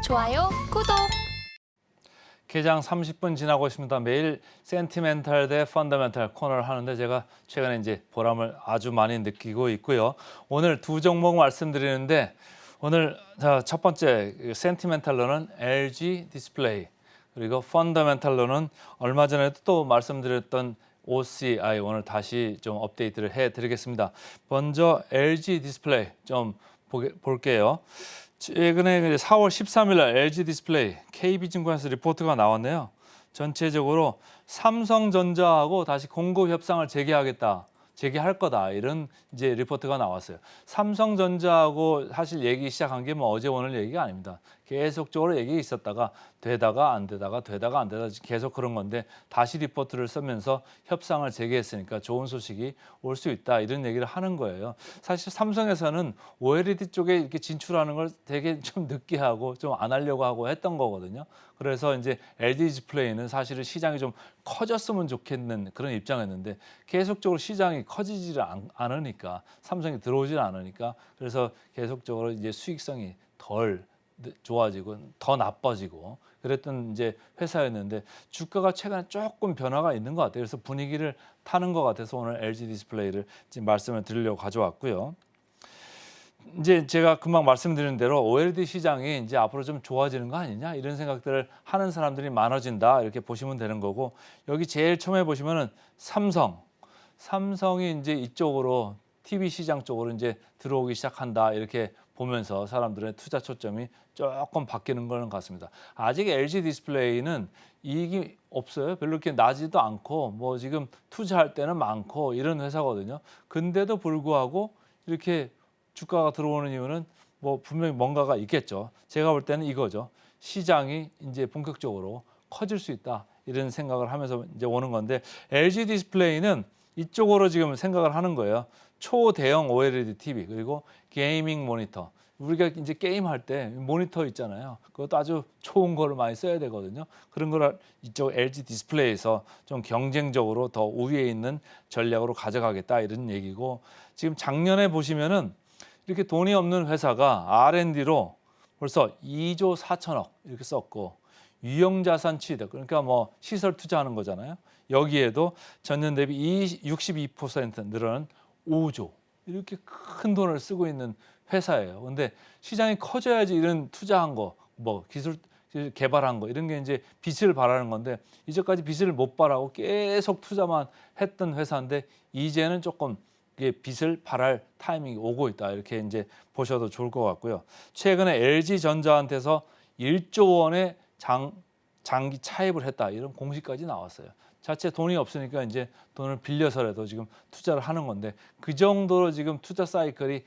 좋아요, 구독. 개장 30분 지나고 있습니다. 매일 센티멘탈 대 펀더멘탈 코너를 하는데 제가 최근에 이제 보람을 아주 많이 느끼고 있고요. 오늘 두 종목 말씀드리는데 오늘 첫 번째 센티멘탈로는 LG 디스플레이, 그리고 펀더멘탈로는 얼마 전에도 또 말씀드렸던 OCI 오늘 다시 좀 업데이트를 해드리겠습니다. 먼저 LG 디스플레이 좀 볼게요. 최근에 4월 13일 날 LG 디스플레이 KB증권에서 리포트가 나왔네요. 전체적으로 삼성전자하고 다시 공급 협상을 재개할 거다, 이런 이제 리포트가 나왔어요. 삼성전자하고 사실 얘기 시작한 게 뭐 어제 오늘 얘기가 아닙니다. 계속적으로 얘기 있었다가 되다가 안 되다가 계속 그런 건데 다시 리포트를 쓰면서 협상을 재개했으니까 좋은 소식이 올 수 있다, 이런 얘기를 하는 거예요. 사실 삼성에서는 OLED 쪽에 이렇게 진출하는 걸 되게 좀 늦게 하고 좀 안 하려고 하고 했던 거거든요. 그래서 이제 LG 디스플레이는 사실은 시장이 좀 커졌으면 좋겠는 그런 입장이었는데 계속적으로 시장이 커지지를 않으니까, 삼성이 들어오질 않으니까, 그래서 계속적으로 이제 수익성이 덜 좋아지고 더 나빠지고 그랬던 이제 회사였는데 주가가 최근에 조금 변화가 있는 것 같아요. 그래서 분위기를 타는 것 같아서 오늘 LG 디스플레이를 지금 말씀을 드리려고 가져왔고요. 이제 제가 금방 말씀드린 대로 OLED 시장이 이제 앞으로 좀 좋아지는 거 아니냐, 이런 생각들을 하는 사람들이 많아진다, 이렇게 보시면 되는 거고, 여기 제일 처음에 보시면은 삼성이 이제 이쪽으로 TV 시장 쪽으로 이제 들어오기 시작한다, 이렇게 보면서 사람들의 투자 초점이 조금 바뀌는 거는 같습니다. 아직 LG 디스플레이는 이익이 없어요. 별로 이렇게 나지도 않고 뭐 지금 투자할 때는 많고 이런 회사거든요. 근데도 불구하고 이렇게 주가가 들어오는 이유는 뭐 분명히 뭔가가 있겠죠. 제가 볼 때는 이거죠. 시장이 이제 본격적으로 커질 수 있다, 이런 생각을 하면서 이제 오는 건데, LG 디스플레이는 이쪽으로 지금 생각을 하는 거예요. 초대형 OLED TV, 그리고 게이밍 모니터. 우리가 이제 게임할 때 모니터 있잖아요. 그것도 아주 좋은 거를 많이 써야 되거든요. 그런 걸 이쪽 LG 디스플레이에서 좀 경쟁적으로 더 우위에 있는 전략으로 가져가겠다, 이런 얘기고, 지금 작년에 보시면은 이렇게 돈이 없는 회사가 R&D로 벌써 2조 4천억 이렇게 썼고, 유형자산 취득, 그러니까 뭐 시설 투자하는 거잖아요. 여기에도 전년 대비 62% 늘어난 5조, 이렇게 큰 돈을 쓰고 있는 회사예요. 근데 시장이 커져야지 이런 투자한 거, 뭐 기술 개발한 거, 이런 게 이제 빚을 발하는 건데, 이제까지 빚을 못 발하고 계속 투자만 했던 회사인데 이제는 조금 이게 빚을 발할 타이밍이 오고 있다, 이렇게 이제 보셔도 좋을 것 같고요. 최근에 LG전자한테서 1조 원의 장기 차입을 했다, 이런 공시까지 나왔어요. 자체 돈이 없으니까 이제 돈을 빌려서라도 지금 투자를 하는 건데, 그 정도로 지금 투자 사이클이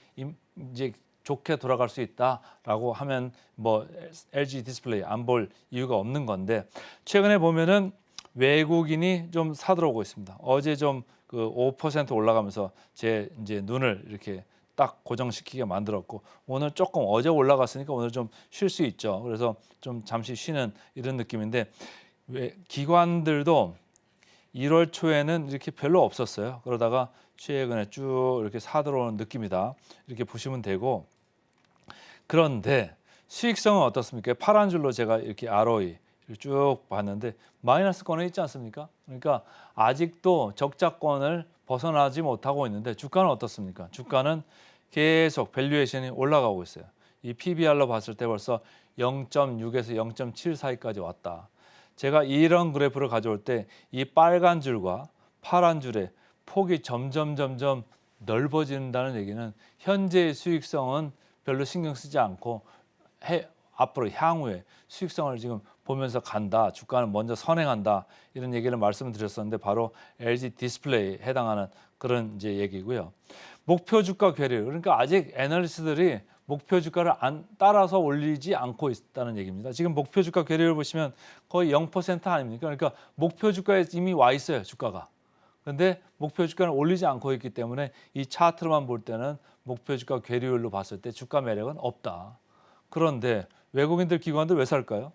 이제 좋게 돌아갈 수 있다라고 하면 뭐 LG 디스플레이 안 볼 이유가 없는 건데, 최근에 보면은 외국인이 좀 사들어오고 있습니다. 어제 좀 그 5% 올라가면서 제 이제 눈을 이렇게 딱 고정시키게 만들었고, 오늘 조금 어제 올라갔으니까 오늘 좀 쉴 수 있죠. 그래서 좀 잠시 쉬는 이런 느낌인데, 기관들도 1월 초에는 이렇게 별로 없었어요. 그러다가 최근에 쭉 이렇게 사들어오는 느낌이다, 이렇게 보시면 되고, 그런데 수익성은 어떻습니까? 파란 줄로 제가 이렇게 ROE 쭉 봤는데 마이너스권에 있지 않습니까? 그러니까 아직도 적자권을 벗어나지 못하고 있는데, 주가는 어떻습니까? 주가는 계속 밸류에이션이 올라가고 있어요. 이 PBR로 봤을 때 벌써 0.6에서 0.7 사이까지 왔다. 제가 이런 그래프를 가져올 때 이 빨간 줄과 파란 줄의 폭이 점점 넓어진다는 얘기는 현재의 수익성은 별로 신경 쓰지 않고 앞으로 향후에 수익성을 지금 보면서 간다, 주가는 먼저 선행한다, 이런 얘기를 말씀드렸었는데 바로 LG 디스플레이에 해당하는 그런 이제 얘기고요. 목표 주가 괴리, 그러니까 아직 애널리스트들이 목표 주가를 따라서 올리지 않고 있다는 얘기입니다. 지금 목표 주가 괴리를 보시면 거의 0% 아닙니까? 그러니까 목표 주가에 이미 와 있어요, 주가가. 그런데 목표 주가는 올리지 않고 있기 때문에 이 차트로만 볼 때는 목표 주가 괴리율로 봤을 때 주가 매력은 없다. 그런데 외국인들, 기관들 왜 살까요?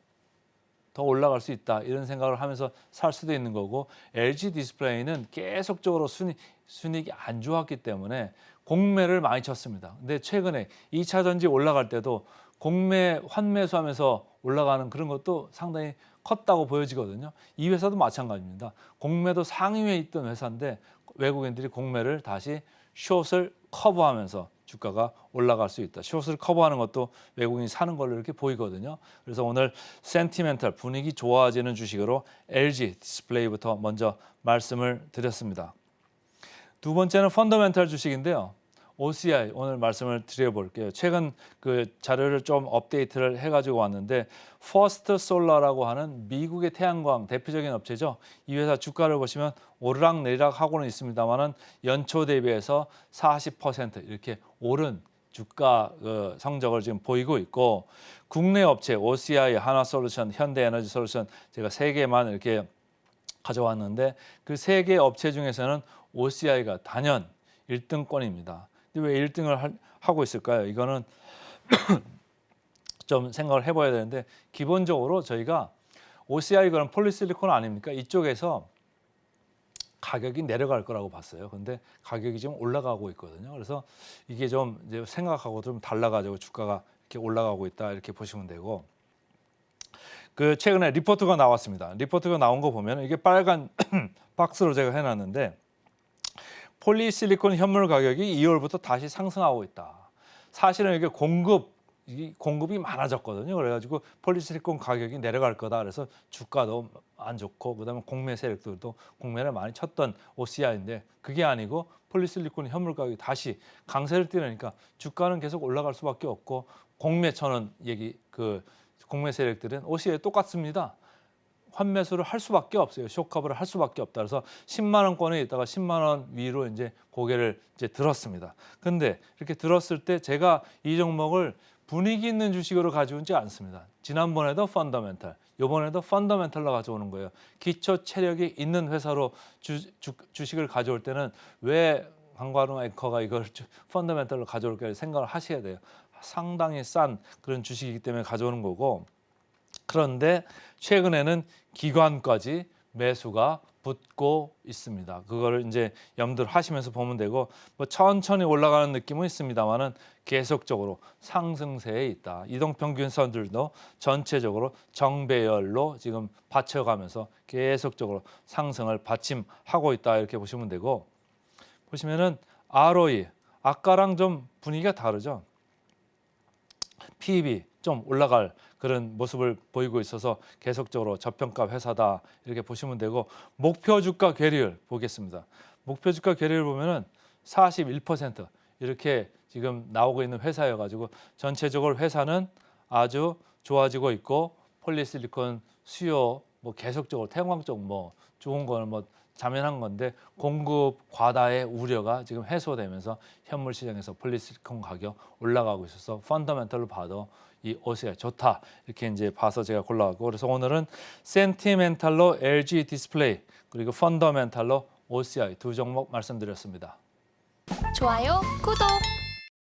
더 올라갈 수 있다, 이런 생각을 하면서 살 수도 있는 거고, LG 디스플레이는 계속적으로 순이익이 안 좋았기 때문에 공매를 많이 쳤습니다. 근데 최근에 2차 전지 올라갈 때도 공매 환매수하면서 올라가는 그런 것도 상당히 컸다고 보여지거든요. 이 회사도 마찬가지입니다. 공매도 상위에 있던 회사인데 외국인들이 공매를 다시 숏을 커버하면서 주가가 올라갈 수 있다. 숏을 커버하는 것도 외국인이 사는 걸로 이렇게 보이거든요. 그래서 오늘 센티멘탈 분위기 좋아지는 주식으로 LG 디스플레이부터 먼저 말씀을 드렸습니다. 두 번째는 펀더멘탈 주식인데요. OCI 오늘 말씀을 드려볼게요. 최근 그 자료를 좀 업데이트를 해가지고 왔는데 퍼스트 솔라라고 하는 미국의 태양광 대표적인 업체죠. 이 회사 주가를 보시면 오르락 내리락 하고는 있습니다만은 연초 대비해서 40% 이렇게 오른 주가 성적을 지금 보이고 있고 국내 업체 OCI, 하나솔루션, 현대에너지솔루션 제가 세 개만 이렇게 가져왔는데 그 세 개 업체 중에서는 OCI가 단연 1등권입니다. 근데 왜 1등을 하고 있을까요? 이거는 좀 생각을 해봐야 되는데 기본적으로 저희가 OCI 그런 폴리실리콘 아닙니까? 이쪽에서 가격이 내려갈 거라고 봤어요. 근데 가격이 지금 올라가고 있거든요. 그래서 이게 좀 이제 생각하고 좀 달라가지고 주가가 이렇게 올라가고 있다 이렇게 보시면 되고 그 최근에 리포트가 나왔습니다. 리포트가 나온 거 보면 이게 빨간 박스로 제가 해놨는데 폴리실리콘 현물 가격이 2월부터 다시 상승하고 있다. 사실은 이게 공급이 많아졌거든요. 그래가지고 폴리실리콘 가격이 내려갈 거다. 그래서 주가도 안 좋고 그다음에 공매 세력들도 공매를 많이 쳤던 OCI인데 그게 아니고 폴리실리콘 현물 가격이 다시 강세를 띠니까 주가는 계속 올라갈 수밖에 없고 공매 쳐는 공매 세력들은 OCI 똑같습니다. 환매수를 할 수밖에 없어요. 숏커버를 할 수밖에 없다. 그래서 10만 원권에 있다가 10만 원 위로 이제 고개를 이제 들었습니다. 근데 이렇게 들었을 때 제가 이 종목을 분위기 있는 주식으로 가져오지 않습니다. 지난번에도 펀더멘탈, 이번에도 펀더멘탈로 가져오는 거예요. 기초 체력이 있는 회사로 주식을 가져올 때는 왜 강관우 앵커가 이걸 펀더멘탈로 가져올까 생각을 하셔야 돼요. 상당히 싼 그런 주식이기 때문에 가져오는 거고 그런데 최근에는 기관까지 매수가 붙고 있습니다. 그거를 이제 염두를 하시면서 보면 되고 뭐 천천히 올라가는 느낌은 있습니다만은 계속적으로 상승세에 있다. 이동평균선들도 전체적으로 정배열로 지금 받쳐가면서 계속적으로 상승을 받침하고 있다 이렇게 보시면 되고 보시면은 ROE 아까랑 좀 분위기가 다르죠. PEB 좀 올라갈 그런 모습을 보이고 있어서 계속적으로 저평가 회사다 이렇게 보시면 되고 목표 주가 괴리율 보겠습니다. 목표 주가 괴리율 보면은 41% 이렇게 지금 나오고 있는 회사여가지고 전체적으로 회사는 아주 좋아지고 있고 폴리실리콘 수요 뭐 계속적으로 태양광 쪽 뭐 좋은 거는 뭐 자면한 건데 공급 과다의 우려가 지금 해소되면서 현물 시장에서 폴리실리콘 가격 올라가고 있어서 펀더멘털로 봐도 이 OCI 좋다 이렇게 이제 봐서 제가 골라왔고 그래서 오늘은 센티멘탈로 LG 디스플레이 그리고 펀더멘탈로 OCI 두 종목 말씀드렸습니다. 좋아요, 구독!